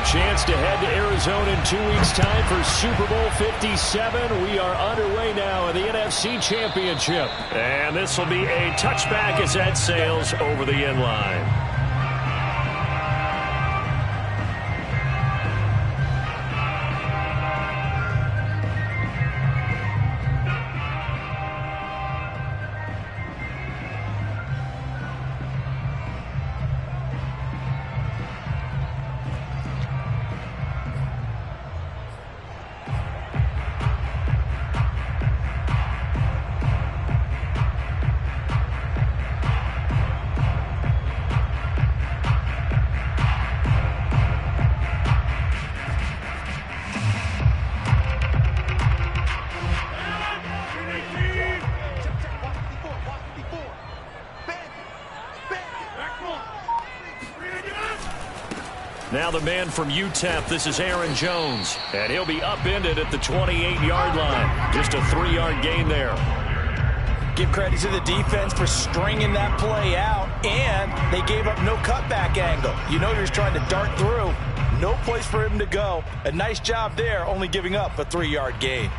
chance to head to Arizona in 2 weeks' time for Super Bowl 57. We are underway now in the NFC Championship. And this will be a touchback as that sails over the end line. Now the man from UTEP, this is Aaron Jones, and he'll be upended at the 28-yard line. Just a 3-yard gain there. Give credit to the defense for stringing that play out, and they gave up no cutback angle. You know you're trying to dart through. No place for him to go. A nice job there, only giving up a 3-yard gain.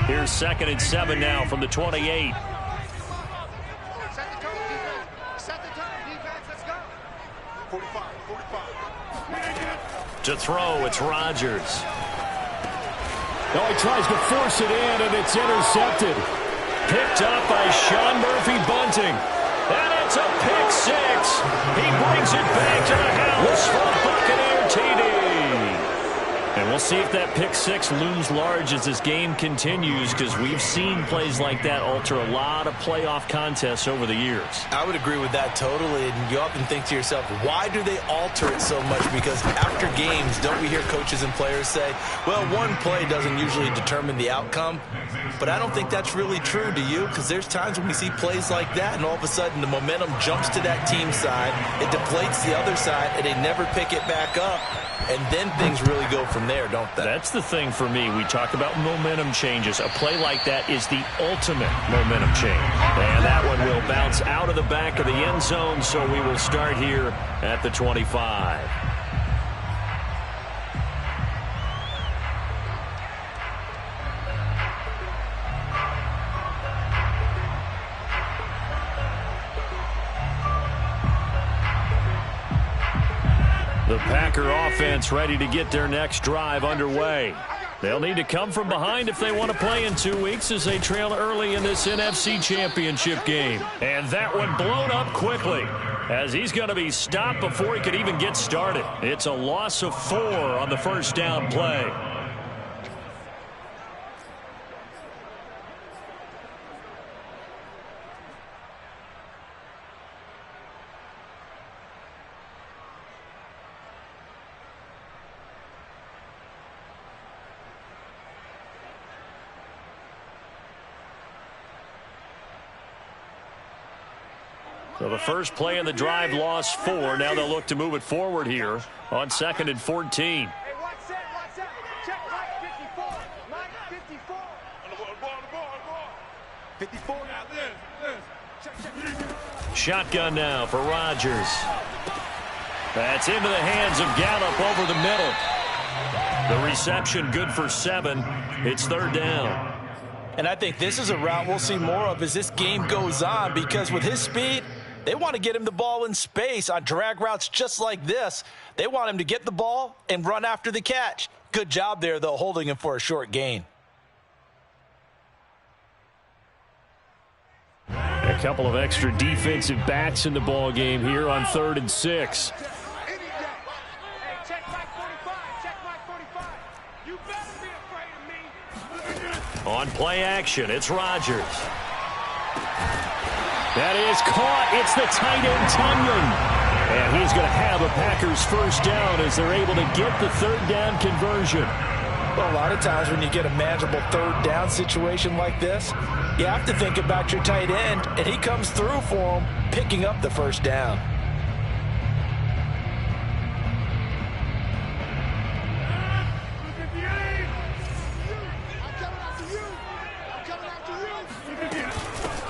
Here's 2nd and 7 now from the 28. Set the tone, defense. Set the tone, defense. Let's go. 45. To throw, it's Rodgers. Oh, he tries to force it in, and it's intercepted. Picked up by Sean Murphy-Bunting. And it's a pick six. He brings it back to the house for a Buccaneer TD. And we'll see if that pick six looms large as this game continues, because we've seen plays like that alter a lot of playoff contests over the years. I would agree with that totally, and you often think to yourself, why do they alter it so much? Because after games, don't we hear coaches and players say, well, one play doesn't usually determine the outcome? But I don't think that's really true, do you? Because there's times when we see plays like that, and all of a sudden the momentum jumps to that team side, it deflates the other side, and they never pick it back up. And then things really go from there, don't they? That's the thing for me. We talk about momentum changes. A play like that is the ultimate momentum change. And that one will bounce out of the back of the end zone, so we will start here at the 25. The Packer offense ready to get their next drive underway. They'll need to come from behind if they want to play in 2 weeks, as they trail early in this NFC Championship game. And that one blown up quickly, as he's going to be stopped before he could even get started. It's a loss of 4 on the first down play. So the first play in the drive lost 4. Now they'll look to move it forward here on 2nd and 14. Hey, what's that? Check Mike 54. Mike 54. On the ball. 54 now. Check. Shotgun now for Rodgers. That's into the hands of Gallup over the middle. The reception good for 7. It's 3rd down. And I think this is a route we'll see more of as this game goes on, because with his speed, they want to get him the ball in space on drag routes just like this. They want him to get the ball and run after the catch. Good job there, though, holding him for a short gain. A couple of extra defensive backs in the ball game here on 3rd and 6. On play action, it's Rodgers. That is caught. It's the tight end, Tunyon. And he's going to have a Packers first down as they're able to get the 3rd down conversion. Well, a lot of times when you get a manageable 3rd down situation like this, you have to think about your tight end, and he comes through for him, picking up the first down.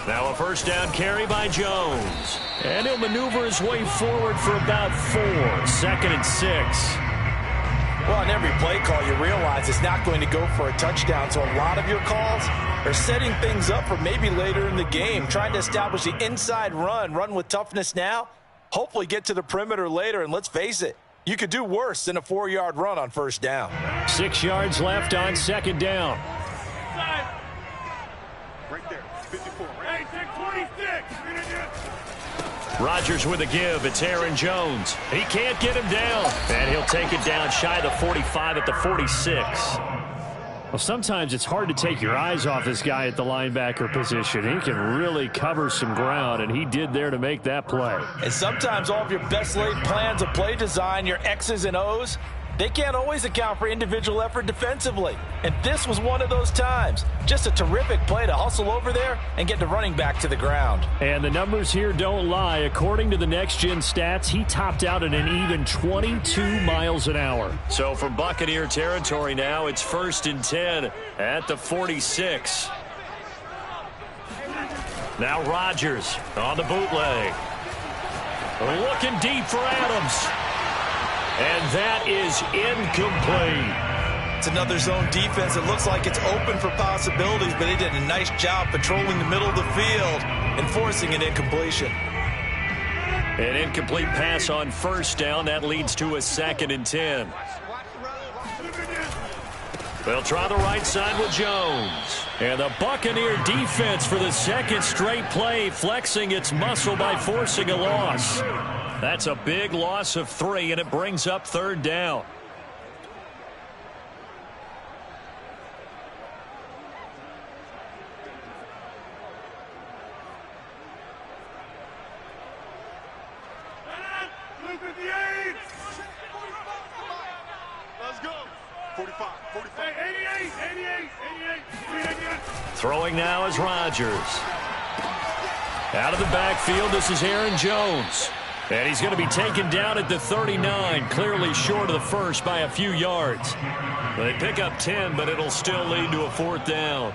Now a first down carry by Jones. And he'll maneuver his way forward for about 4. 2nd and 6. Well, on every play call, you realize it's not going to go for a touchdown. So a lot of your calls are setting things up for maybe later in the game, trying to establish the inside run with toughness now, hopefully get to the perimeter later. And let's face it, you could do worse than a 4-yard run on first down. 6 yards left on 2nd down. Right there, 54. Hey, take 26. Rodgers with a give. It's Aaron Jones. He can't get him down. And he'll take it down shy of the 45 at the 46. Well, sometimes it's hard to take your eyes off this guy at the linebacker position. He can really cover some ground, and he did there to make that play. And sometimes all of your best laid plans of play design, your X's and O's, they can't always account for individual effort defensively. And this was one of those times. Just a terrific play to hustle over there and get the running back to the ground. And the numbers here don't lie. According to the next-gen stats, he topped out at an even 22 miles an hour. So from Buccaneer territory now, it's 1st and 10 at the 46. Now Rodgers on the bootleg. Looking deep for Adams. And that is incomplete. It's another zone defense. It looks like it's open for possibilities, but they did a nice job patrolling the middle of the field and forcing an incompletion. An incomplete pass on first down. That leads to a 2nd and 10. They'll try the right side with Jones. And the Buccaneer defense for the 2nd straight play, flexing its muscle by forcing a loss. That's a big loss of 3, and it brings up 3rd down. Let's go. 45, 45. 88, 88. Throwing now is Rodgers. Out of the backfield, this is Aaron Jones. And he's going to be taken down at the 39, clearly short of the first by a few yards. They pick up 10, but it'll still lead to a 4th down.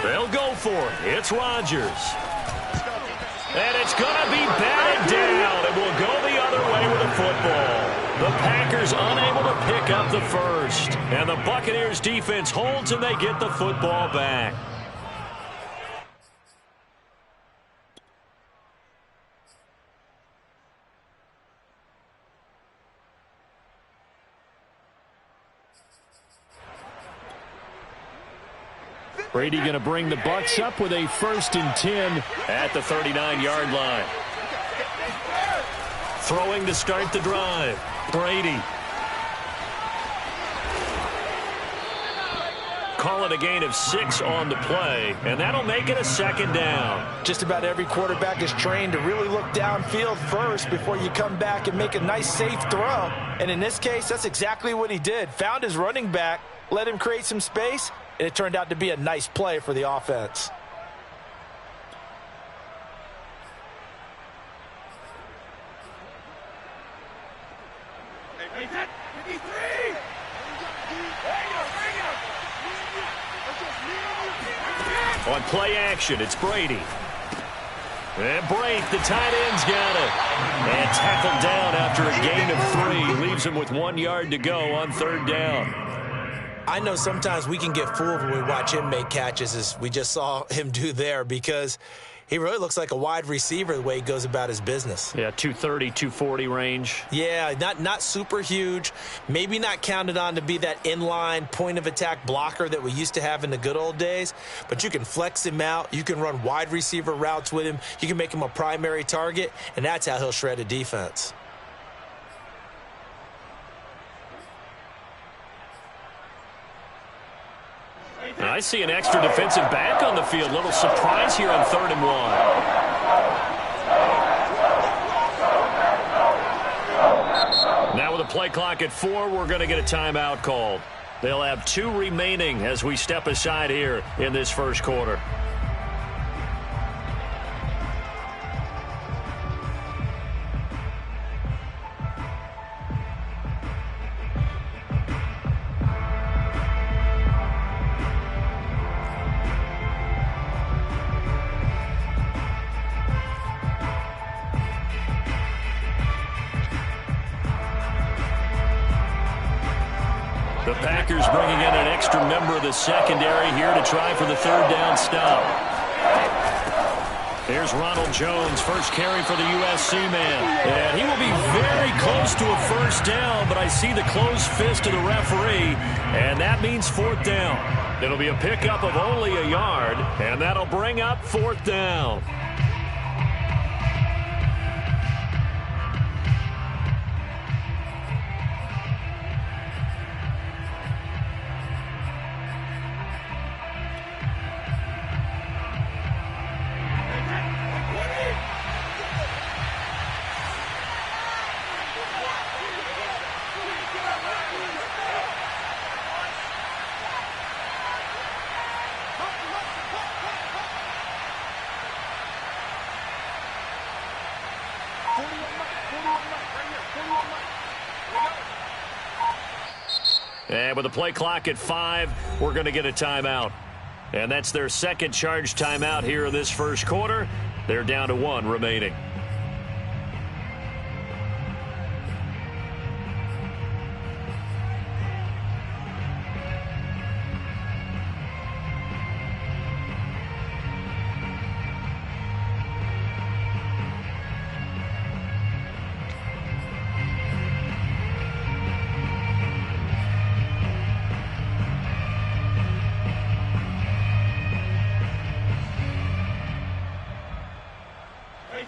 They'll go for it. It's Rodgers. And it's going to be batted down. It will go the other way with the football. The Packers unable to pick up the first. And the Buccaneers defense holds and they get the football back. Brady going to bring the Bucs up with a 1st and 10 at the 39-yard line. Throwing to start the drive. Brady. Call it a gain of 6 on the play, and that'll make it a 2nd down. Just about every quarterback is trained to really look downfield first before you come back and make a nice, safe throw. And in this case, that's exactly what he did. Found his running back, let him create some space, and it turned out to be a nice play for the offense. On play action, it's Brady. And Brake, the tight end's got it. And tackled down after a gain of 3. Leaves him with 1 yard to go on 3rd down. I know sometimes we can get fooled when we watch him make catches, as we just saw him do there, because he really looks like a wide receiver the way he goes about his business. Yeah, 230, 240 range. Yeah, not super huge. Maybe not counted on to be that inline point-of-attack blocker that we used to have in the good old days. But you can flex him out. You can run wide receiver routes with him. You can make him a primary target, and that's how he'll shred a defense. I see an extra defensive back on the field. Little surprise here on 3rd and 1. the play clock at 4, we're going to get a timeout called. They'll have 2 remaining as we step aside here in this first quarter. The Packers bringing in an extra member of the secondary here to try for the third down stop. Here's Ronald Jones, first carry for the USC man. And he will be very close to a first down, but I see the closed fist of the referee, and that means fourth down. It'll be a pickup of only a yard, and that'll bring up fourth down. And with the play clock at 5, we're going to get a timeout. And that's their second charge timeout here in this first quarter. They're down to 1 remaining.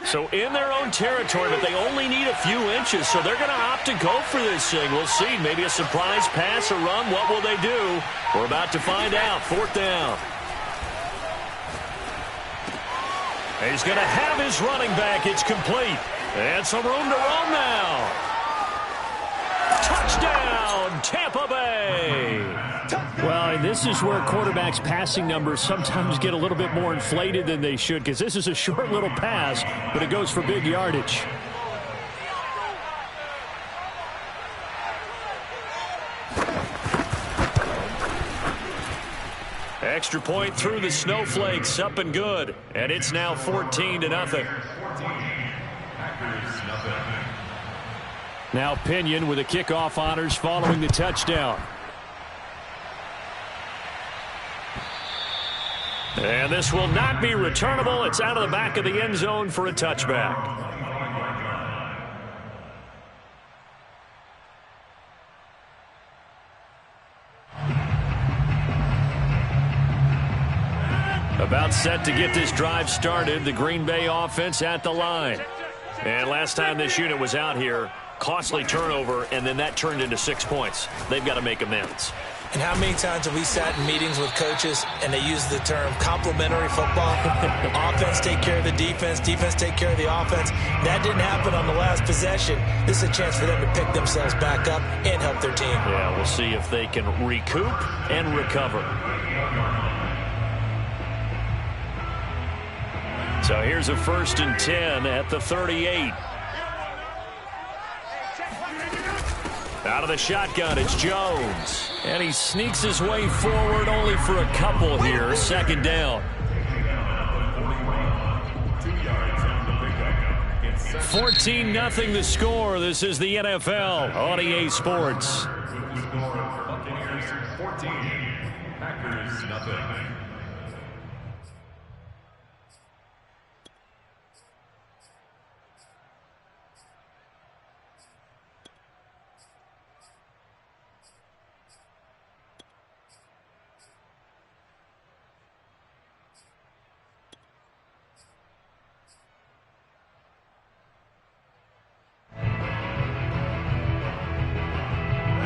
So in their own territory, but they only need a few inches, so they're going to opt to go for this thing. We'll see. Maybe a surprise pass or run. What will they do? We're about to find out. Fourth down. He's going to have his running back. It's complete. And some room to run now. Touchdown, Tampa Bay. Well, this is where quarterbacks' passing numbers sometimes get a little bit more inflated than they should, because this is a short little pass, but it goes for big yardage. Extra point through the snowflakes, up and good. And it's now 14-0. Now Pinion with the kickoff honors following the touchdown. And this will not be returnable. It's out of the back of the end zone for a touchback. About set to get this drive started. The Green Bay offense at the line. And last time this unit was out here, costly turnover, and then that turned into 6 points. They've got to make amends. And how many times have we sat in meetings with coaches and they use the term complementary football? Offense take care of the defense, defense take care of the offense. That didn't happen on the last possession. This is a chance for them to pick themselves back up and help their team. Yeah, we'll see if they can recoup and recover. So here's a 1st and 10 at the 38. Out of the shotgun, it's Jones. And he sneaks his way forward only for a couple here. Second down. 14-0 the score. This is the NFL on EA Sports. Buccaneers 14, Packers nothing.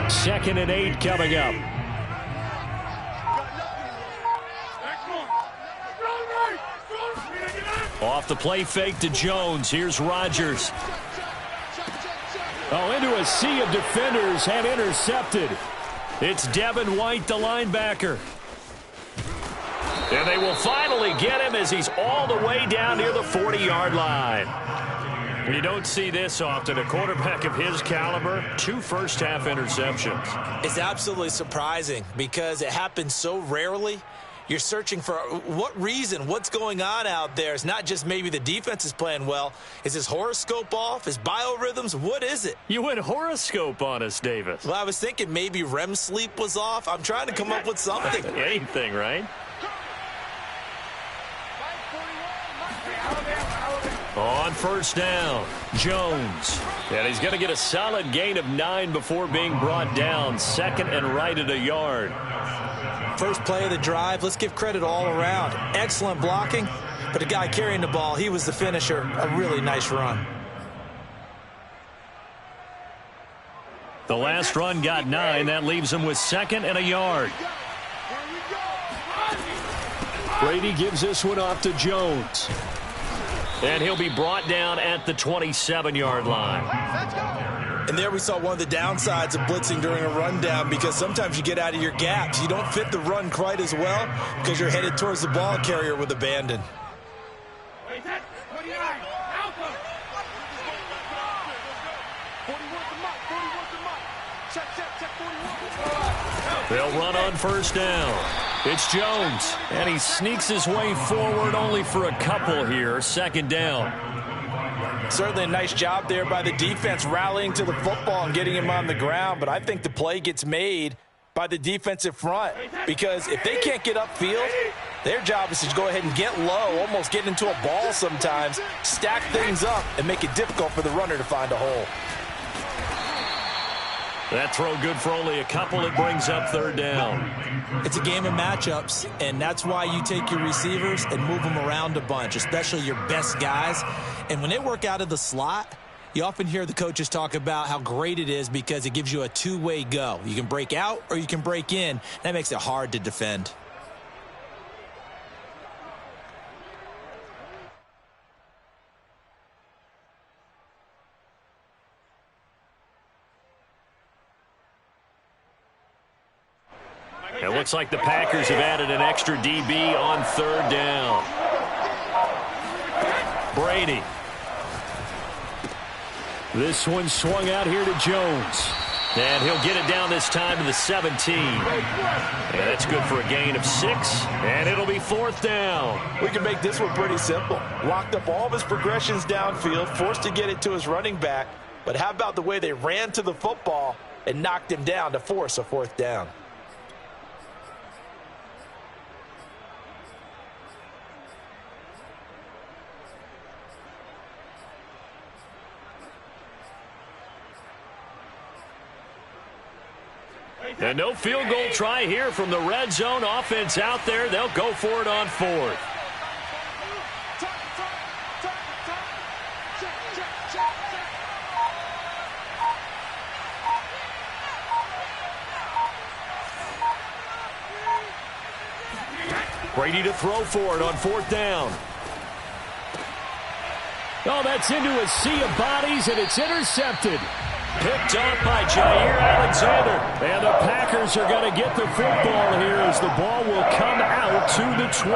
Second and 8 coming up. Off the play fake to Jones. Here's Rodgers. Oh, into a sea of defenders and intercepted. It's Devin White, the linebacker. And they will finally get him as he's all the way down near the 40-yard line. You don't see this often. A quarterback of his caliber, 2 first-half interceptions. It's absolutely surprising because it happens so rarely. You're searching for what reason, what's going on out there. It's not just maybe the defense is playing well. Is his horoscope off? His biorhythms? What is it? You went horoscope on us, Davis. Well, I was thinking maybe REM sleep was off. I'm trying to come up with something. Anything, right? On first down, Jones. And he's going to get a solid gain of 9 before being brought down. Second and right at a yard. First play of the drive. Let's give credit all around. Excellent blocking, but the guy carrying the ball, he was the finisher. A really nice run. The last run got 9. That leaves him with second and a yard. Brady gives this one off to Jones. And he'll be brought down at the 27-yard line. And there we saw one of the downsides of blitzing during a rundown, because sometimes you get out of your gaps. You don't fit the run quite as well because you're headed towards the ball carrier with abandon. They'll run on first down. It's Jones, and he sneaks his way forward only for a couple here. Second down. Certainly a nice job there by the defense rallying to the football and getting him on the ground, but I think the play gets made by the defensive front, because if they can't get upfield, their job is to go ahead and get low, almost get into a ball sometimes, stack things up, and make it difficult for the runner to find a hole. That throw good for only a couple. It brings up third down. It's a game of matchups, and that's why you take your receivers and move them around a bunch, especially your best guys. And when they work out of the slot, you often hear the coaches talk about how great it is because it gives you a two-way go. You can break out or you can break in. That makes it hard to defend. It looks like the Packers have added an extra DB on third down. Brady. This one swung out here to Jones. And he'll get it down this time to the 17. And that's good for a gain of 6. And it'll be fourth down. We can make this one pretty simple. Locked up all of his progressions downfield, forced to get it to his running back. But how about the way they ran to the football and knocked him down to force a fourth down? And no field goal try here from the red zone. Offense out there. They'll go for it on fourth. Brady to throw for it on fourth down. Oh, that's into a sea of bodies, and it's intercepted. Picked off by Jair Alexander. And the Packers are going to get the football here as the ball will come out to the 20.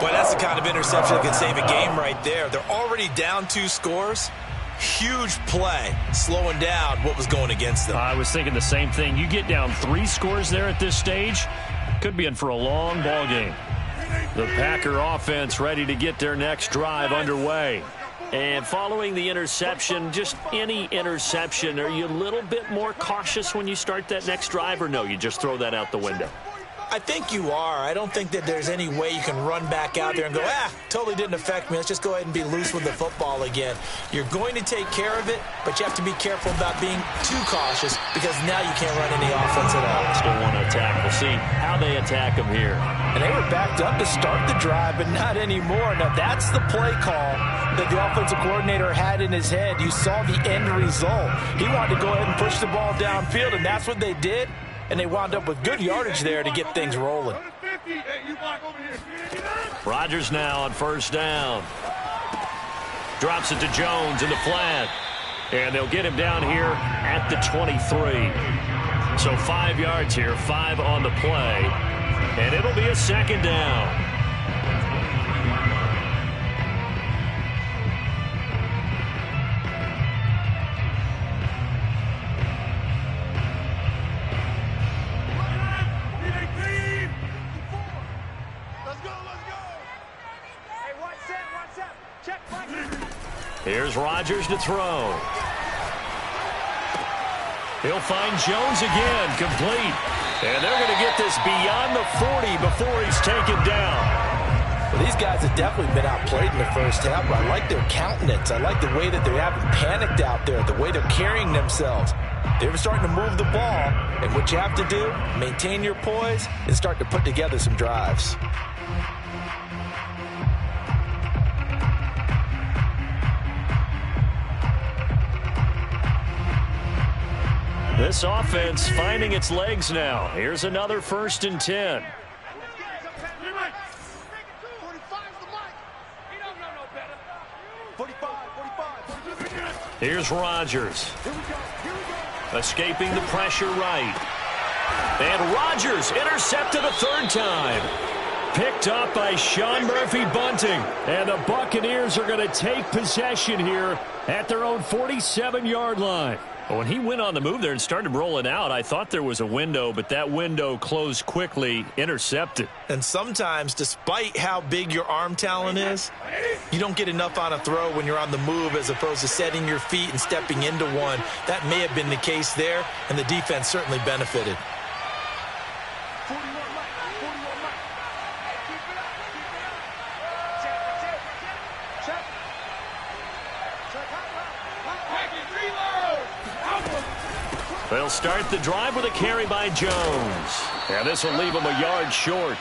Boy, that's the kind of interception that can save a game right there. They're already down 2 scores. Huge play, slowing down what was going against them. I was thinking the same thing. You get down 3 scores there at this stage, could be in for a long ball game. The Packer offense ready to get their next drive underway. And following the interception, just any interception, are you a little bit more cautious when you start that next drive, or no, you just throw that out the window? I think you are. I don't think that there's any way you can run back out there and go, totally didn't affect me. Let's just go ahead and be loose with the football again. You're going to take care of it, but you have to be careful about being too cautious because now you can't run any offense at all. Still want to attack. We'll see how they attack them here. And they were backed up to start the drive, but not anymore. Now, that's the play call that the offensive coordinator had in his head. You saw the end result. He wanted to go ahead and push the ball downfield, and that's what they did. And they wound up with good yardage there to get things rolling. Rodgers now on first down. Drops it to Jones in the flat. And they'll get him down here at the 23. So 5 yards here, 5 on the play. And it'll be a second down. Here's Rodgers to throw. He'll find Jones again, complete. And they're going to get this beyond the 40 before he's taken down. Well, these guys have definitely been outplayed in the first half, but I like their countenance. I like the way that they haven't panicked out there, the way they're carrying themselves. They're starting to move the ball, and what you have to do, maintain your poise and start to put together some drives. This offense finding its legs now. Here's another 1st and 10. Here's Rodgers. Escaping the pressure right. And Rodgers intercepted a 3rd time. Picked up by Sean Murphy-Bunting. And the Buccaneers are going to take possession here at their own 47-yard line. When he went on the move there and started rolling out, I thought there was a window, but that window closed quickly, intercepted. And sometimes, despite how big your arm talent is, you don't get enough on a throw when you're on the move as opposed to setting your feet and stepping into one. That may have been the case there, and the defense certainly benefited. They'll start the drive with a carry by Jones. And this will leave him a yard short.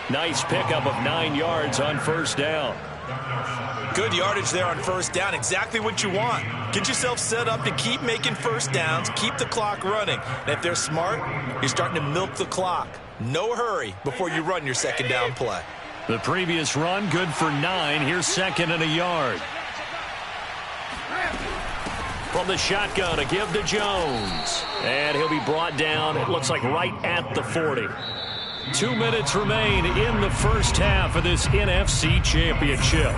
Nice pickup of 9 yards on 1st down. Good yardage there on 1st down. Exactly what you want. Get yourself set up to keep making 1st downs, keep the clock running. And if they're smart, you're starting to milk the clock. No hurry before you run your 2nd down play. The previous run, good for 9. Here's 2nd and a yard. From the shotgun, a give to Jones. And he'll be brought down, it looks like right at the 40. 2 minutes remain in the first half of this NFC Championship.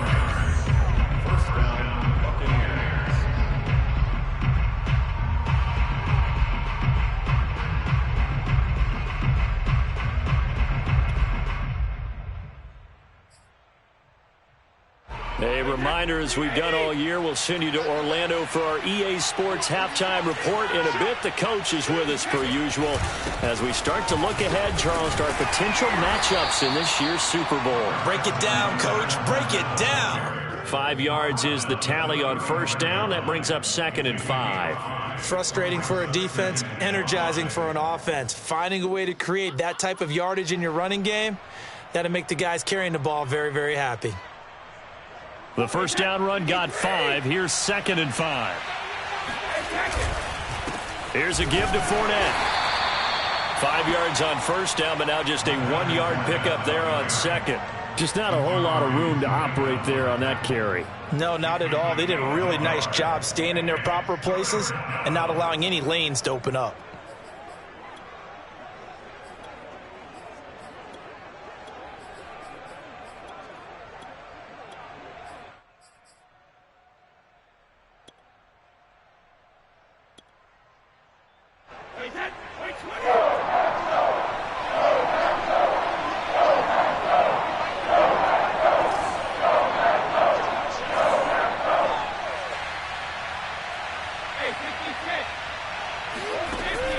First down, Buccaneers. A reminder, as we've done all year, we'll send you to Orlando for our EA Sports halftime report in a bit. The coach is with us per usual as we start to look ahead, Charles, to our potential matchups in this year's Super Bowl. Break it down, Coach. Break it down. 5 yards is the tally on 1st down. That brings up 2nd and 5. Frustrating for a defense, energizing for an offense. Finding a way to create that type of yardage in your running game, that'll make the guys carrying the ball very, very happy. The 1st down run got 5. Here's 2nd and 5. Here's a give to Fournette. 5 yards on 1st down, but now just a 1-yard pickup there on 2nd. Just not a whole lot of room to operate there on that carry. No, not at all. They did a really nice job staying in their proper places and not allowing any lanes to open up.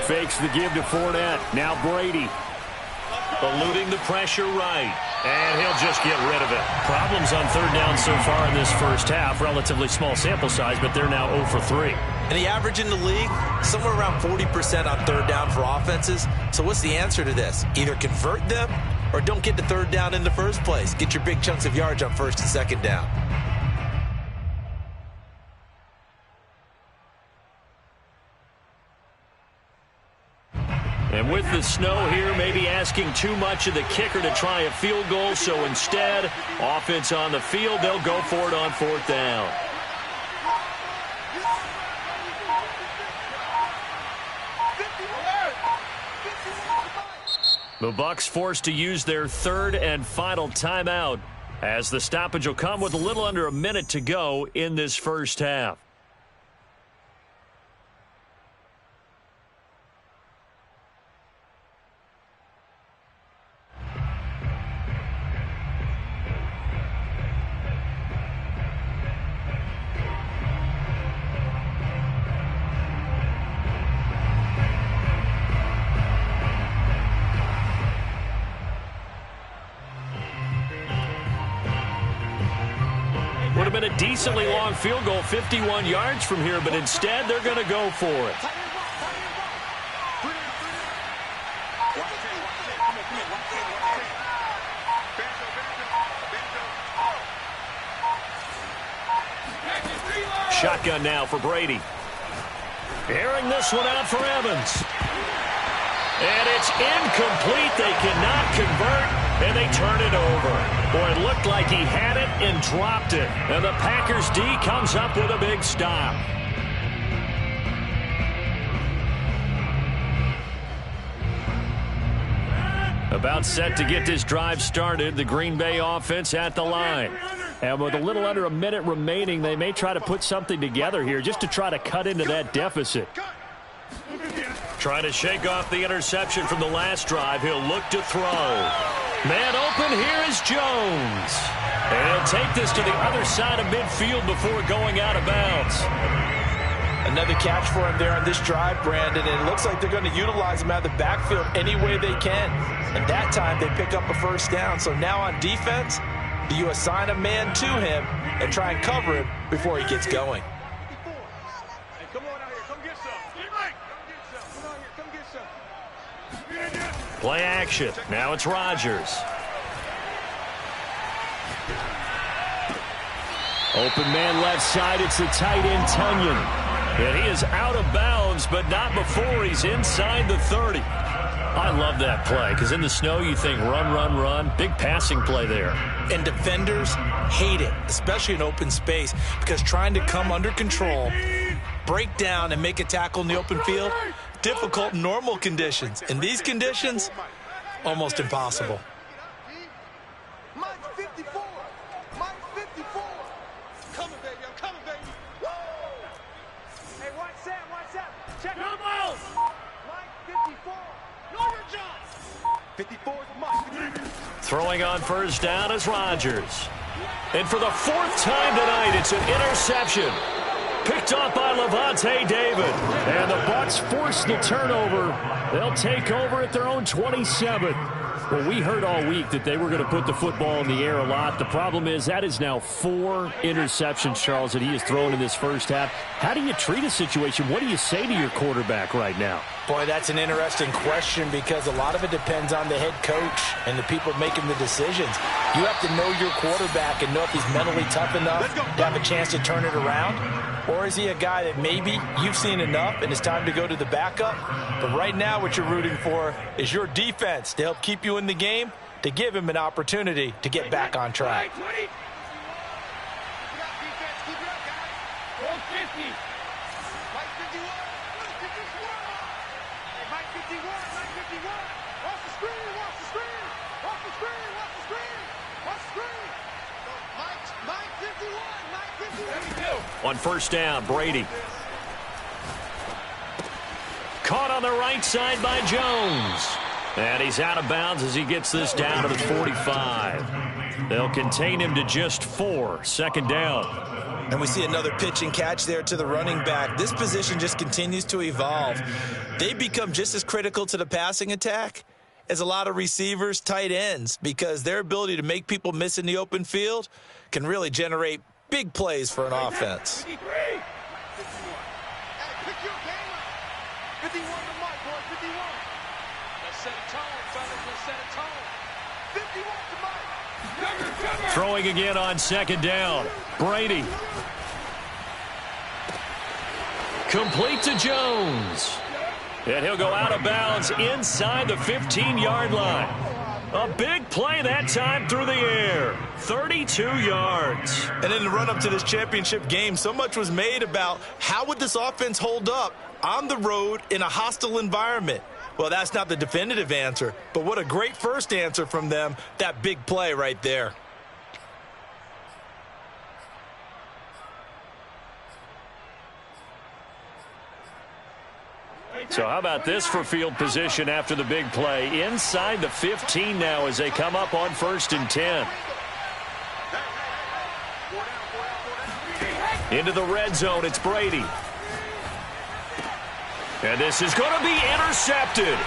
Fakes the give to Fournette. Now Brady. Eluding the pressure right. And he'll just get rid of it. Problems on 3rd down so far in this first half. Relatively small sample size, but they're now 0 for 3. And the average in the league, somewhere around 40% on 3rd down for offenses. So what's the answer to this? Either convert them or don't get to 3rd down in the first place. Get your big chunks of yards on 1st and 2nd down. And with the snow here, maybe asking too much of the kicker to try a field goal. So instead, offense on the field, they'll go for it on 4th down. The Bucs forced to use their third and final timeout, as the stoppage will come with a little under a minute to go in this first half. Would have been a decently long field goal, 51 yards from here, but instead they're going to go for it. Shotgun now for Brady. Airing this one out for Evans. And it's incomplete. They cannot convert, and they turn it over. Boy, it looked like he had it and dropped it. And the Packers D comes up with a big stop. About set to get this drive started, the Green Bay offense at the line. And with a little under a minute remaining, they may try to put something together here just to try to cut into that deficit. Trying to shake off the interception from the last drive. He'll look to throw. Man open, here is Jones. And he'll take this to the other side of midfield before going out of bounds. Another catch for him there on this drive, Brandon, and it looks like they're going to utilize him out of the backfield any way they can. And that time they pick up a first down. So now on defense, do you assign a man to him and try and cover him before he gets going? Play action. Now it's Rodgers. Open man left side. It's the tight end, Tunyon. And he is out of bounds, but not before he's inside the 30. I love that play because in the snow you think run, run, run. Big passing play there. And defenders hate it, especially in open space, because trying to come under control, break down, and make a tackle in the open field, difficult in normal conditions. In these conditions, almost impossible. Mike 54. Mike 54. Coming, baby. I'm coming, baby. Woo! Hey, watch Sam. Watch Sam. Check out balls. Mike 54. Norman Jones. 54 is Mike. Throwing on first down is Rodgers. And for the fourth time tonight, it's an interception. Picked off by Levante David. And the Bucs force the turnover. They'll take over at their own 27. Well, we heard all week that they were going to put the football in the air a lot. The problem is that is now 4 interceptions, Charles, that he has thrown in this first half. How do you treat a situation? What do you say to your quarterback right now? Boy, that's an interesting question because a lot of it depends on the head coach and the people making the decisions. You have to know your quarterback and know if he's mentally tough enough to have a chance to turn it around. Or is he a guy that maybe you've seen enough and it's time to go to the backup? But right now what you're rooting for is your defense to help keep you in the game, to give him an opportunity to get back on track. On first down, Brady. Caught on the right side by Jones. And he's out of bounds as he gets this down to the 45. They'll contain him to just 4. Second down. And we see another pitch and catch there to the running back. This position just continues to evolve. They become just as critical to the passing attack as a lot of receivers, tight ends, because their ability to make people miss in the open field can really generate big plays for an offense. 51. Hey, pick your game up. 51 to Mike, boy, 51. Let's set a tone, fellas. Let's set a tone. 51 to Mike. Throwing again on second down. Brady. Complete to Jones. And he'll go out of bounds inside the 15-yard line. A big play that time through the air. 32 yards. And in the run-up to this championship game, so much was made about how would this offense hold up on the road in a hostile environment. Well, that's not the definitive answer, but what a great first answer from them. That big play right there. So how about this for field position after the big play? Inside the 15 now as they come up on 1st and 10. Into the red zone, it's Brady. And this is going to be intercepted.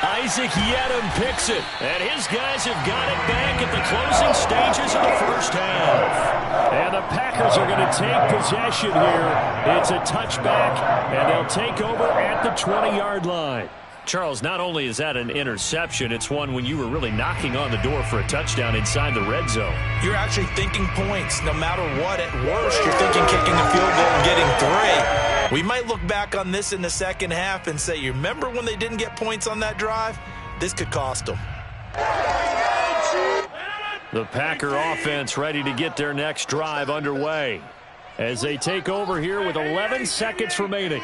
Isaac Yedem picks it. And his guys have got it back at the closing stages of the first half. And the Packers are going to take possession here. It's a touchback, and they'll take over at the 20-yard line. Charles, not only is that an interception, it's one when you were really knocking on the door for a touchdown inside the red zone. You're actually thinking points. No matter what, at worst, you're thinking kicking a field goal and getting 3. We might look back on this in the second half and say, you remember when they didn't get points on that drive? This could cost them. The Packer offense ready to get their next drive underway as they take over here with 11 seconds remaining.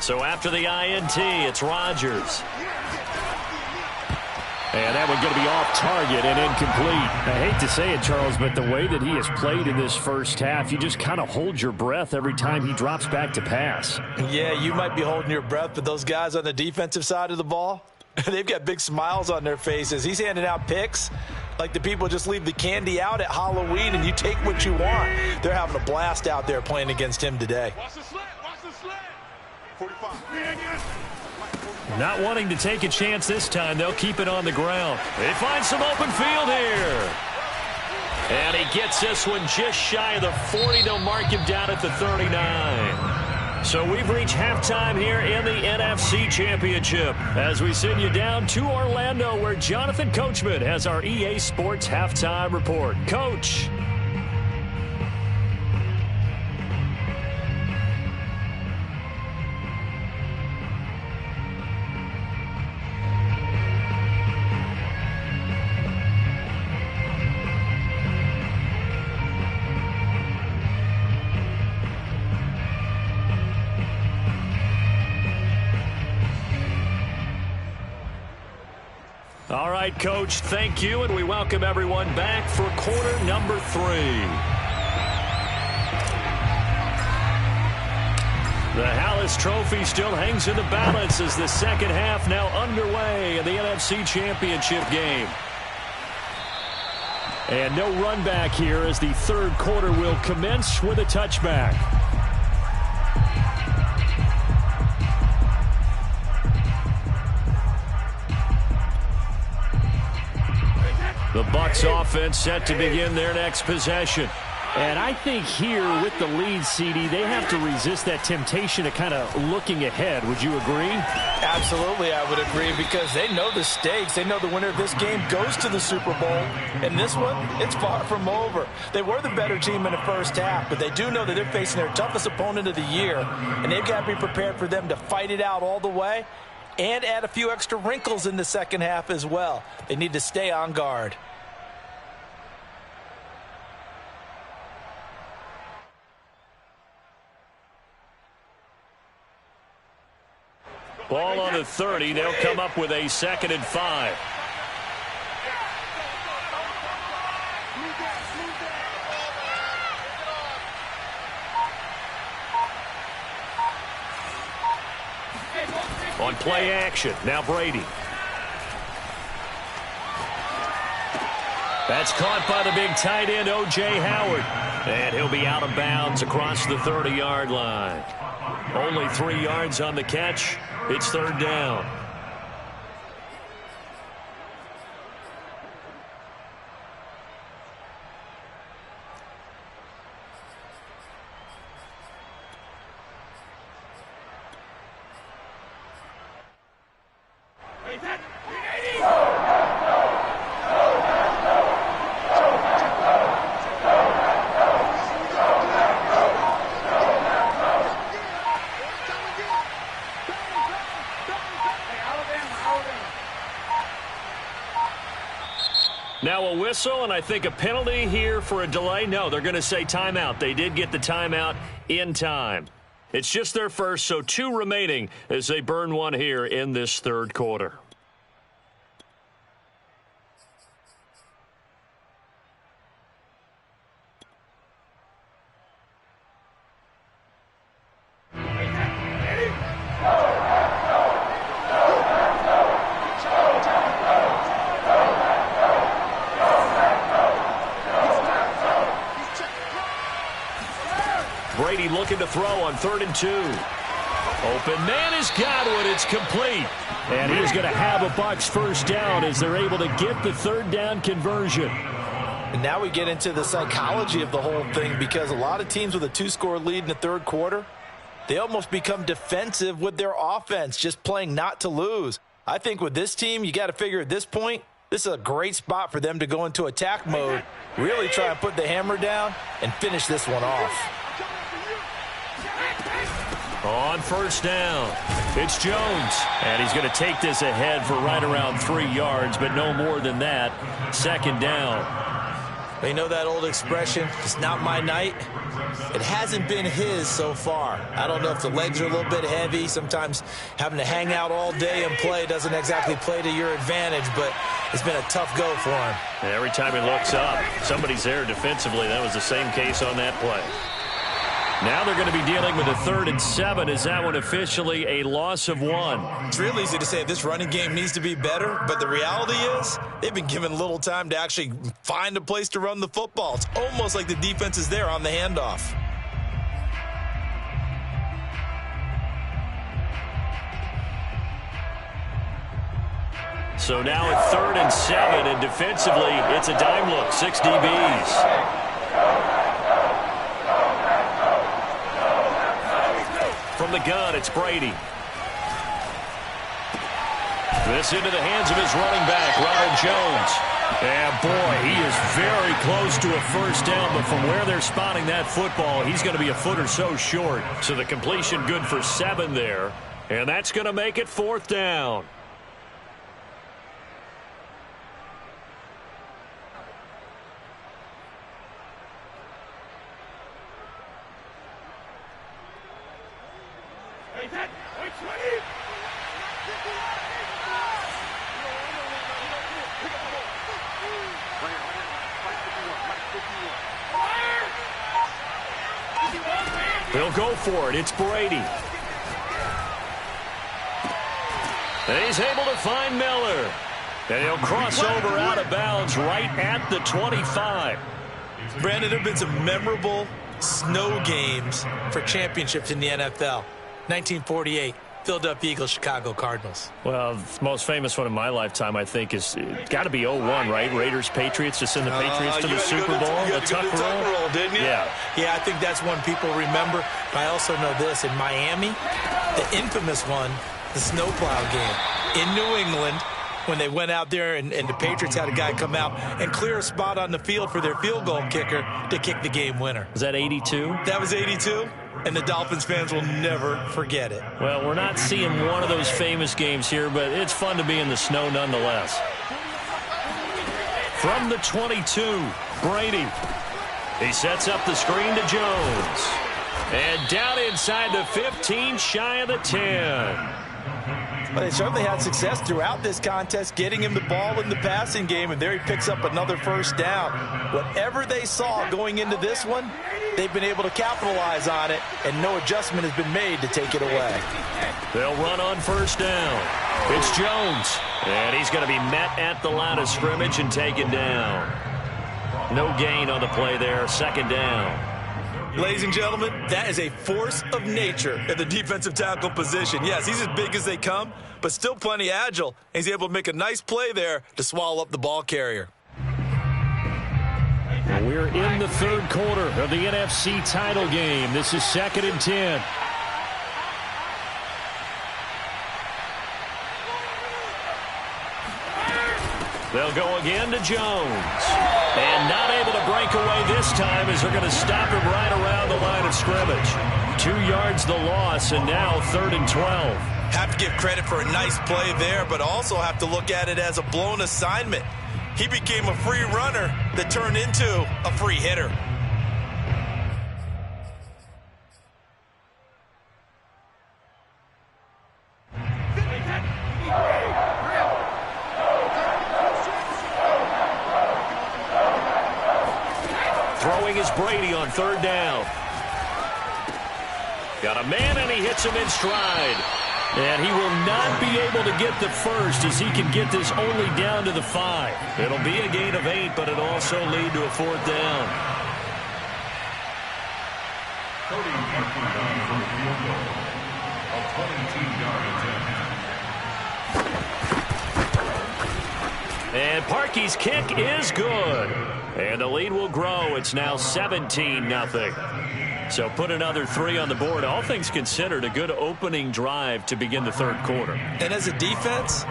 So after the INT, it's Rodgers. And that one going to be off target and incomplete. I hate to say it, Charles, but the way that he has played in this first half, you just kind of hold your breath every time he drops back to pass. Yeah, you might be holding your breath, but those guys on the defensive side of the ball, they've got big smiles on their faces. He's handing out picks like the people just leave the candy out at Halloween and you take what you want. They're having a blast out there playing against him today. Watch the slant. Watch the slant. 45. Not wanting to take a chance this time, they'll keep it on the ground. They find some open field here. And he gets this one just shy of the 40. They'll mark him down at the 39. So we've reached halftime here in the NFC Championship as we send you down to Orlando where Jonathan Coachman has our EA Sports Halftime Report. Coach. All right, Coach, thank you, and we welcome everyone back for quarter number 3. The Hallis Trophy still hangs in the balance as the second half now underway in the NFC Championship game. And no run back here as the third quarter will commence with a touchback. The Bucs offense set to begin their next possession. And I think here with the lead, CD, they have to resist that temptation of kind of looking ahead. Would you agree? Absolutely, I would agree, because they know the stakes. They know the winner of this game goes to the Super Bowl. And this one, it's far from over. They were the better team in the first half, but they do know that they're facing their toughest opponent of the year. And they've got to be prepared for them to fight it out all the way and add a few extra wrinkles in the second half as well. They need to stay on guard. Ball on the 30. They'll come up with a 2nd and 5. On play action, now Brady. That's caught by the big tight end, O.J. Howard. And he'll be out of bounds across the 30-yard line. Only 3 yards on the catch. It's third down. Now a whistle, and I think a penalty here for a delay. No, they're going to say timeout. They did get the timeout in time. It's just their first, so 2 remaining as they burn one here in this third quarter. Brady looking to throw on 3rd and 2. Open man has got one. It's complete. And he's going to have a Bucs first down as they're able to get the 3rd down conversion. And now we get into the psychology of the whole thing, because a lot of teams with a 2-score lead in the third quarter, they almost become defensive with their offense, just playing not to lose. I think with this team, you got to figure at this point, this is a great spot for them to go into attack mode, really try and put the hammer down and finish this one off. On 1st down, it's Jones. And he's going to take this ahead for right around 3 yards, but no more than that. 2nd down. You know that old expression, it's not my night? It hasn't been his so far. I don't know if the legs are a little bit heavy. Sometimes having to hang out all day and play doesn't exactly play to your advantage, but it's been a tough go for him. And every time he looks up, somebody's there defensively. That was the same case on that play. Now they're going to be dealing with a 3rd and 7. Is that one officially a loss of 1? It's real easy to say this running game needs to be better, but the reality is they've been given little time to actually find a place to run the football. It's almost like the defense is there on the handoff. So now at 3rd and 7, and defensively, it's a dime look. 6 DBs. From the gun, it's Brady. This into the hands of his running back, Ronald Jones. And boy, he is very close to a first down, but from where they're spotting that football, he's going to be a foot or so short. So the completion good for 7 there, and that's going to make it 4th down. They'll go for it. It's Brady. And he's able to find Miller. And he'll cross over out of bounds right at the 25. Brandon, there have been some memorable snow games for championships in the NFL. 1948. Philadelphia Eagles, Chicago Cardinals. Well, the most famous one in my lifetime, I think, is got to be 01, right? Raiders, Patriots, to send the Patriots to the Super Bowl. The Tuck roll, didn't you? Yeah. Yeah, I think that's one people remember. But I also know this. In Miami, the infamous one, the snowplow game in New England, when they went out there and the Patriots had a guy come out and clear a spot on the field for their field goal kicker to kick the game winner. Was that 82? That was 82. And the Dolphins fans will never forget it. Well, we're not seeing one of those famous games here, but it's fun to be in the snow nonetheless. From the 22, Brady. He sets up the screen to Jones. And down inside the 15, shy of the 10. But they certainly had success throughout this contest, getting him the ball in the passing game, and there he picks up another first down. Whatever they saw going into this one, they've been able to capitalize on it, and no adjustment has been made to take it away. They'll run on first down. It's Jones, and he's going to be met at the line of scrimmage and taken down. No gain on the play there, 2nd down. Ladies and gentlemen, that is a force of nature at the defensive tackle position. Yes, he's as big as they come, but still plenty agile. He's able to make a nice play there to swallow up the ball carrier. We're in the third quarter of the NFC title game. This is 2nd and 10. They'll go again to Jones. And not able to break away this time as they're going to stop him right around the line of scrimmage. 2 yards the loss, and now 3rd and 12. Have to give credit for a nice play there, but also have to look at it as a blown assignment. He became a free runner that turned into a free hitter. Brady on third down. Got a man, and he hits him in stride. And he will not be able to get the first as he can get this only down to the 5. It'll be a gain of 8, but it'll also lead to a 4th down. Cody Parkey down for the field goal. A 22-yard attempt. And Parkey's kick is good. And the lead will grow. It's now 17-0. So put another 3 on the board. All things considered, a good opening drive to begin the third quarter. And as a defense,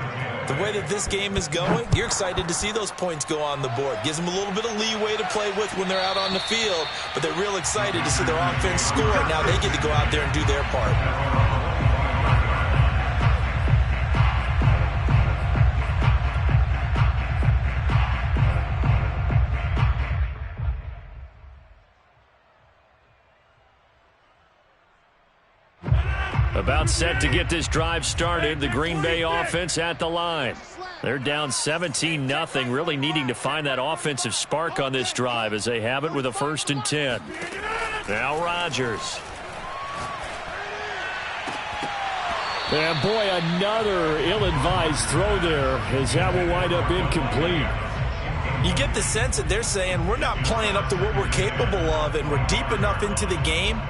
the way that this game is going, you're excited to see those points go on the board. Gives them a little bit of leeway to play with when they're out on the field, but they're real excited to see their offense score. Now they get to go out there and do their part. About set to get this drive started. The Green Bay offense at the line. They're down 17-0, really needing to find that offensive spark on this drive as they have it with a 1st and 10. Now Rodgers. And boy, another ill-advised throw there as that will wind up incomplete. You get the sense that they're saying we're not playing up to what we're capable of, and we're deep enough into the game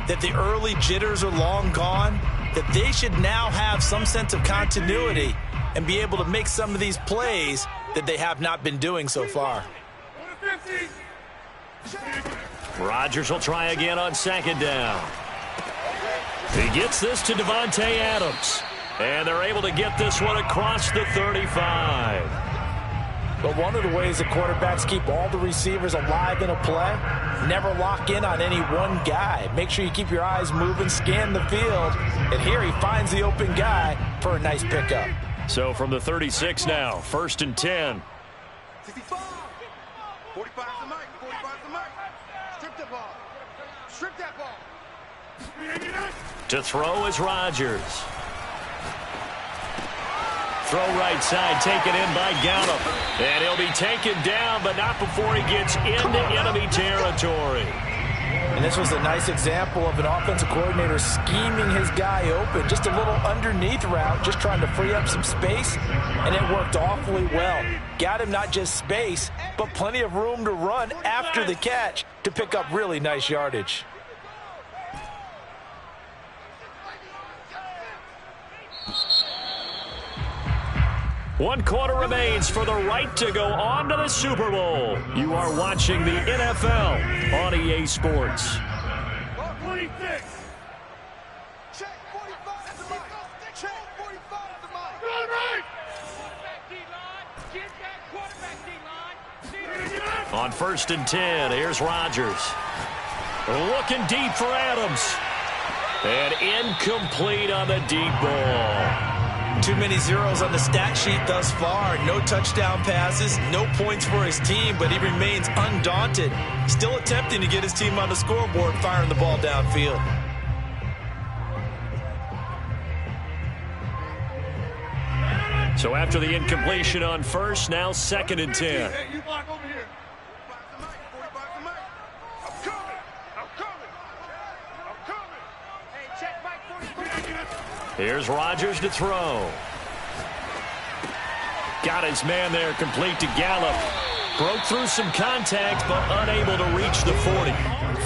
that the early jitters are long gone, that they should now have some sense of continuity and be able to make some of these plays that they have not been doing so far. Rodgers will try again on 2nd down. He gets this to Davante Adams. And they're able to get this one across the 35. But one of the ways that quarterbacks keep all the receivers alive in a play, never lock in on any one guy. Make sure you keep your eyes moving, scan the field. And here he finds the open guy for a nice pickup. So from the 36 now, 1st and 10. 65. 45 to Mike. 45 to Mike. Strip the ball. Strip that ball. To throw is Rodgers. Throw right side, taken in by Gallup. And he'll be taken down, but not before he gets into enemy territory. And this was a nice example of an offensive coordinator scheming his guy open. Just a little underneath route, just trying to free up some space, and it worked awfully well. Got him not just space, but plenty of room to run after the catch to pick up really nice yardage. One quarter remains for the right to go on to the Super Bowl. You are watching the NFL on EA Sports. 26. Check 45 to Mike. Check 45 to Mike. Good right. On 1st and 10, here's Rodgers. Looking deep for Adams. And incomplete on the deep ball. Too many zeros on the stat sheet thus far. No touchdown passes, no points for his team, but he remains undaunted. Still attempting to get his team on the scoreboard, firing the ball downfield. So after the incompletion on 1st, now 2nd and 10. Hey, you block over here. 45 to Mike. I'm coming. Hey, check Mike 45. Here's Rodgers to throw. Got his man there, complete to Gallup. Broke through some contact, but unable to reach the 40.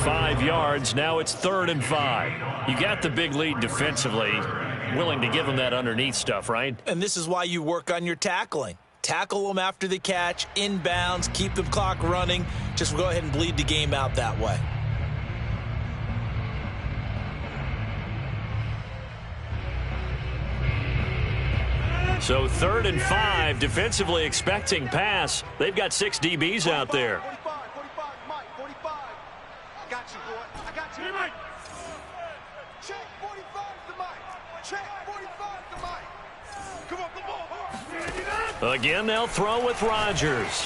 5 yards, now it's 3rd and 5. You got the big lead defensively. Willing to give him that underneath stuff, right? And this is why you work on your tackling. Tackle them after the catch, inbounds, keep the clock running. Just go ahead and bleed the game out that way. So 3rd and 5, defensively expecting pass. They've got 6 DBs out there. 45, Mike, 45. I got you, boy. I got you. Hey, Mike. Check 45 to Mike. Check 45 to Mike. Come on, the ball. Again, they'll throw with Rodgers.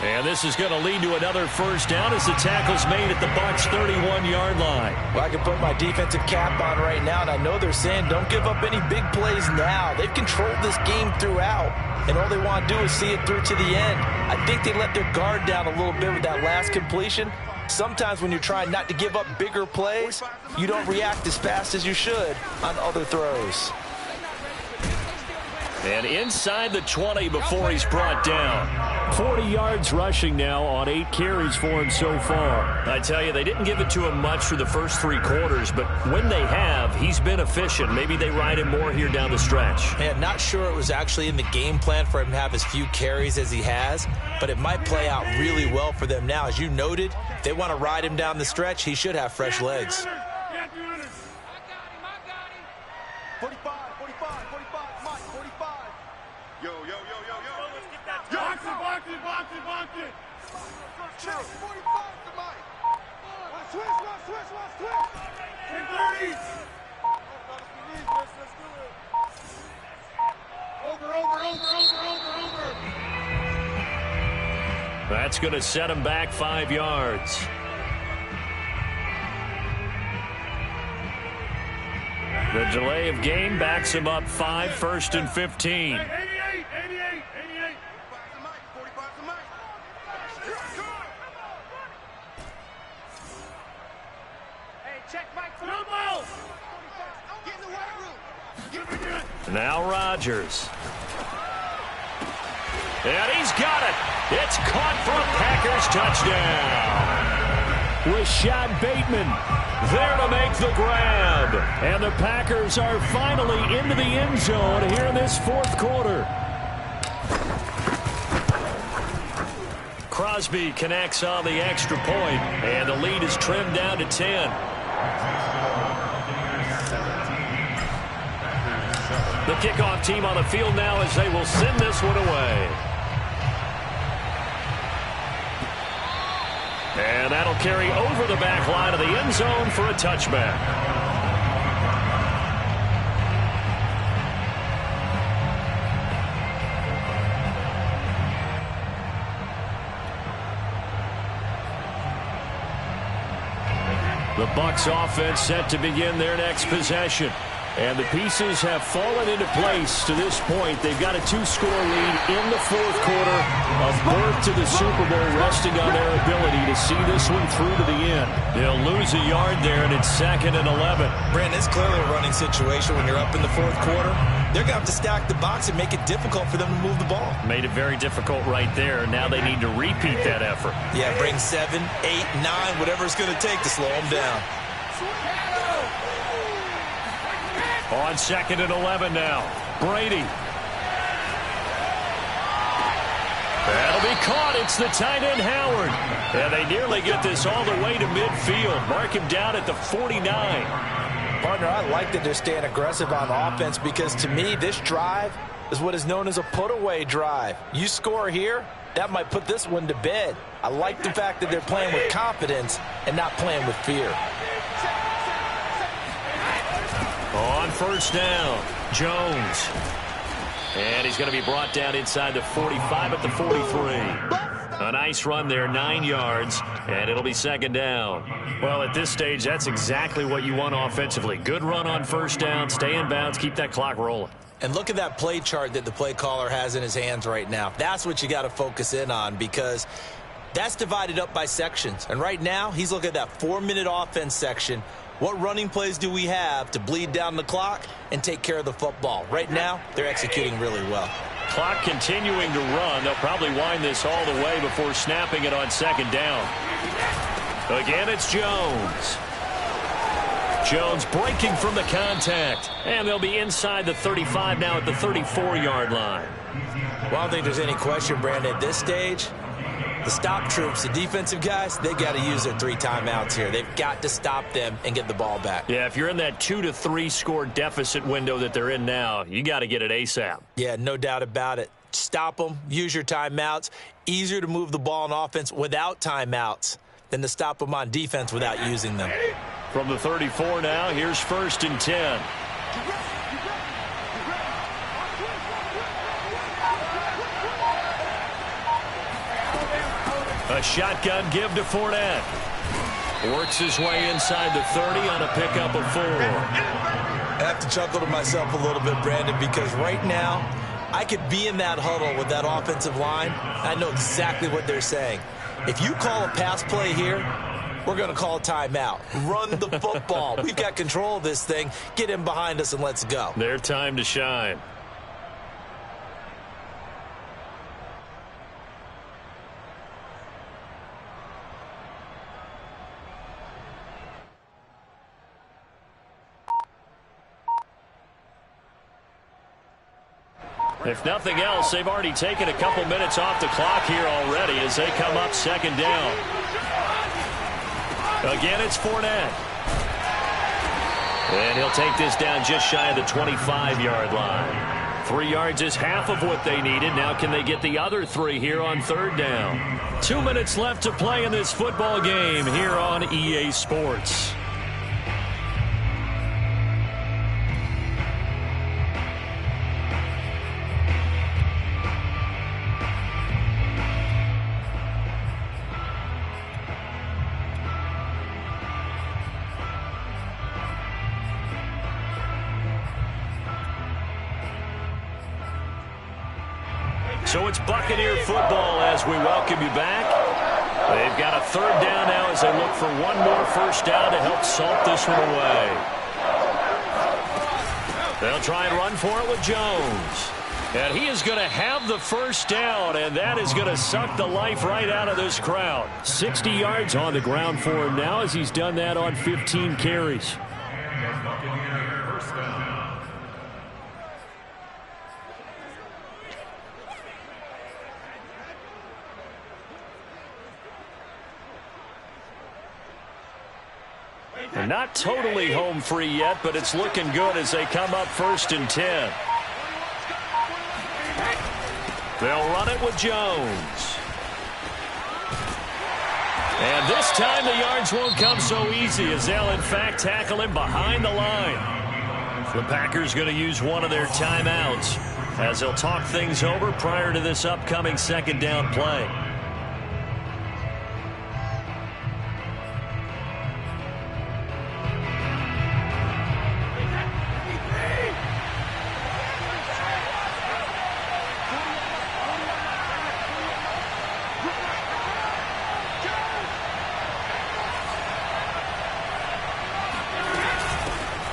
And this is going to lead to another 1st down as the tackle's made at the Bucs' 31-yard line. Well, I can put my defensive cap on right now, and I know they're saying don't give up any big plays now. They've controlled this game throughout, and all they want to do is see it through to the end. I think they let their guard down a little bit with that last completion, Sometimes when you're trying not to give up bigger plays, you don't react as fast as you should on other throws. And inside the 20 before he's brought down. 40 yards rushing now on 8 carries for him so far. I tell you, they didn't give it to him much for the first 3 quarters, but when they have, he's been efficient. Maybe they ride him more here down the stretch. Man, not sure it was actually in the game plan for him to have as few carries as he has, but it might play out really well for them now. As you noted, if they want to ride him down the stretch, he should have fresh legs. 45, 45, 45, Mike, 45. Yo, yo, yo, yo, yo. Let's get that. Box it. Chill, 45 to Mike. Switch. 10-30. Let's do it. Over. That's going to set him back 5 yards. The delay of game backs him up 5, 1st and 15. 88. 45 to Mike. Hey, check Mike for no balls. Get in the weight room. Now Rodgers. And he's got it. It's caught for a Packers touchdown. Rashad Bateman there to make the grab. And the Packers are finally into the end zone here in this 4th quarter. Crosby connects on the extra point, and the lead is trimmed down to 10. The kickoff team on the field now as they will send this one away. And that'll carry over the back line of the end zone for a touchback. The Bucs offense set to begin their next possession. And the pieces have fallen into place to this point. They've got a 2-score lead in the 4th quarter, a berth to the Super Bowl resting on their ability to see this one through to the end. They'll lose a yard there, and it's 2nd and 11. Brandon, it's clearly a running situation when you're up in the 4th quarter. They're going to have to stack the box and make it difficult for them to move the ball. Made it very difficult right there. Now they need to repeat that effort. Yeah, bring 7, 8, 9, whatever it's going to take to slow them down. On 2nd and 11 now. Brady. That'll be caught. It's the tight end, Howard. And they nearly get this all the way to midfield. Mark him down at the 49. Partner, I like that they're staying aggressive on offense because, to me, this drive is what is known as a put-away drive. You score here, that might put this one to bed. I like the fact that they're playing with confidence and not playing with fear. On 1st down, Jones. And he's going to be brought down inside the 45 at the 43. A nice run there, 9 yards, and it'll be 2nd down. Well, at this stage, that's exactly what you want offensively. Good run on 1st down, stay in bounds, keep that clock rolling. And look at that play chart that the play caller has in his hands right now. That's what you got to focus in on because that's divided up by sections. And right now, he's looking at that 4-minute offense section. What running plays do we have to bleed down the clock and take care of the football? Right now, they're executing really well. Clock continuing to run. They'll probably wind this all the way before snapping it on 2nd down. Again, it's Jones. Jones breaking from the contact. And they'll be inside the 35 now at the 34-yard line. Well, I don't think there's any question, Brandon, at this stage. The stop troops, the defensive guys, they got to use their 3 timeouts here. They've got to stop them and get the ball back. Yeah, if you're in that 2 to 3 score deficit window that they're in now, you got to get it ASAP. Yeah, no doubt about it. Stop them, use your timeouts. Easier to move the ball on offense without timeouts than to stop them on defense without using them. From the 34 now, here's 1st and 10. A shotgun give to Fournette. Works his way inside the 30 on a pickup of 4. I have to chuckle to myself a little bit, Brandon, because right now I could be in that huddle with that offensive line. I know exactly what they're saying. If you call a pass play here, we're going to call a timeout. Run the football. We've got control of this thing. Get him behind us and let's go. Their time to shine. If nothing else, they've already taken a couple minutes off the clock here already as they come up second down. Again, it's Fournette. And he'll take this down just shy of the 25-yard line. 3 yards is half of what they needed. Now can they get the other 3 here on third down? 2 minutes left to play in this football game here on EA Sports. So it's Buccaneer football as we welcome you back. They've got a third down now as they look for one more first down to help salt this one away. They'll try and run for it with Jones. And he is going to have the first down, and that is going to suck the life right out of this crowd. 60 yards on the ground for him now as he's done that on 15 carries. And not totally home free yet, but it's looking good as they come up 1st and 10. They'll run it with Jones. And this time the yards won't come so easy as they'll in fact tackle him behind the line. The Packers going to use one of their timeouts as they'll talk things over prior to this upcoming second down play.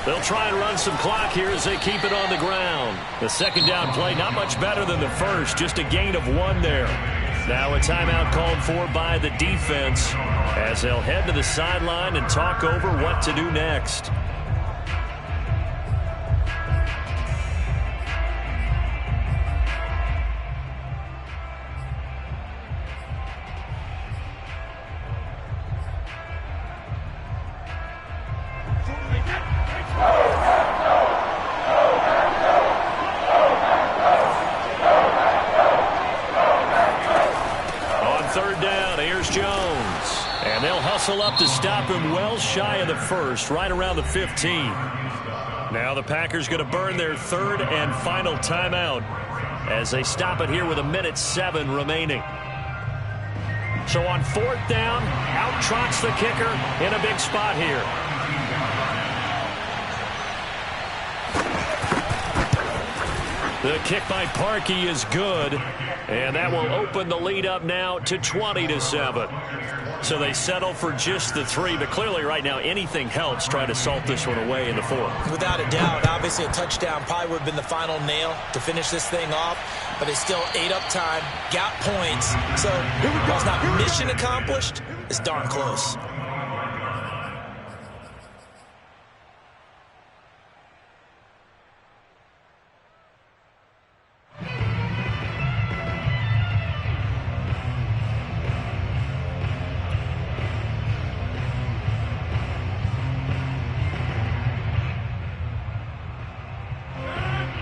They'll try and run some clock here as they keep it on the ground. The second down play, not much better than the first, just a gain of 1 there. Now a timeout called for by the defense as they'll head to the sideline and talk over what to do next. Up to stop him well shy of the first, right around the 15. Now the Packers going to burn their third and final timeout as they stop it here with 1:07 remaining. So on 4th down, out trots the kicker in a big spot here. The kick by Parkey is good, and that will open the lead up now to 20-7. So they settle for just the 3, but clearly right now anything helps try to salt this one away in the 4th. Without a doubt, obviously a touchdown probably would have been the final nail to finish this thing off, but they still ate up time, got points, so while it's not mission accomplished, it's darn close.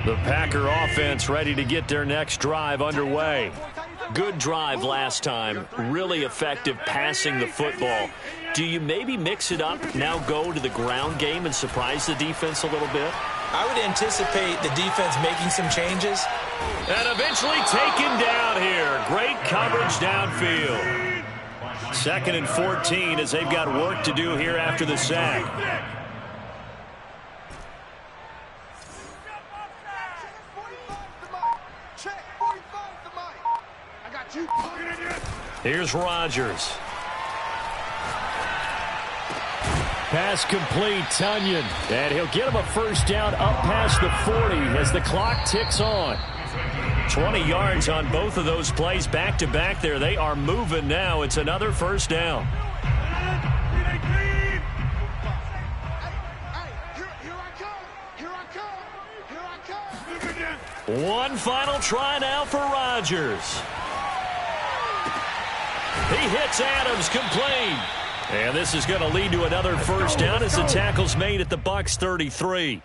The Packer offense ready to get their next drive underway. Good drive last time. Really effective passing the football. Do you maybe mix it up, now go to the ground game and surprise the defense a little bit? I would anticipate the defense making some changes. And eventually taken down here. Great coverage downfield. 2nd and 14 as they've got work to do here after the sack. Here's Rodgers. Pass complete, Tunyon. And he'll get him a first down up past the 40 as the clock ticks on. 20 yards on both of those plays back-to-back there. They are moving now. It's another first down. One final try now for Rodgers. He hits Adams, complete. And this is going to lead to another first down as the tackle's made at the Bucs 33.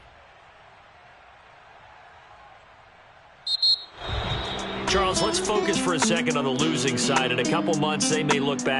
Charles, let's focus for a second on the losing side. In a couple months, they may look back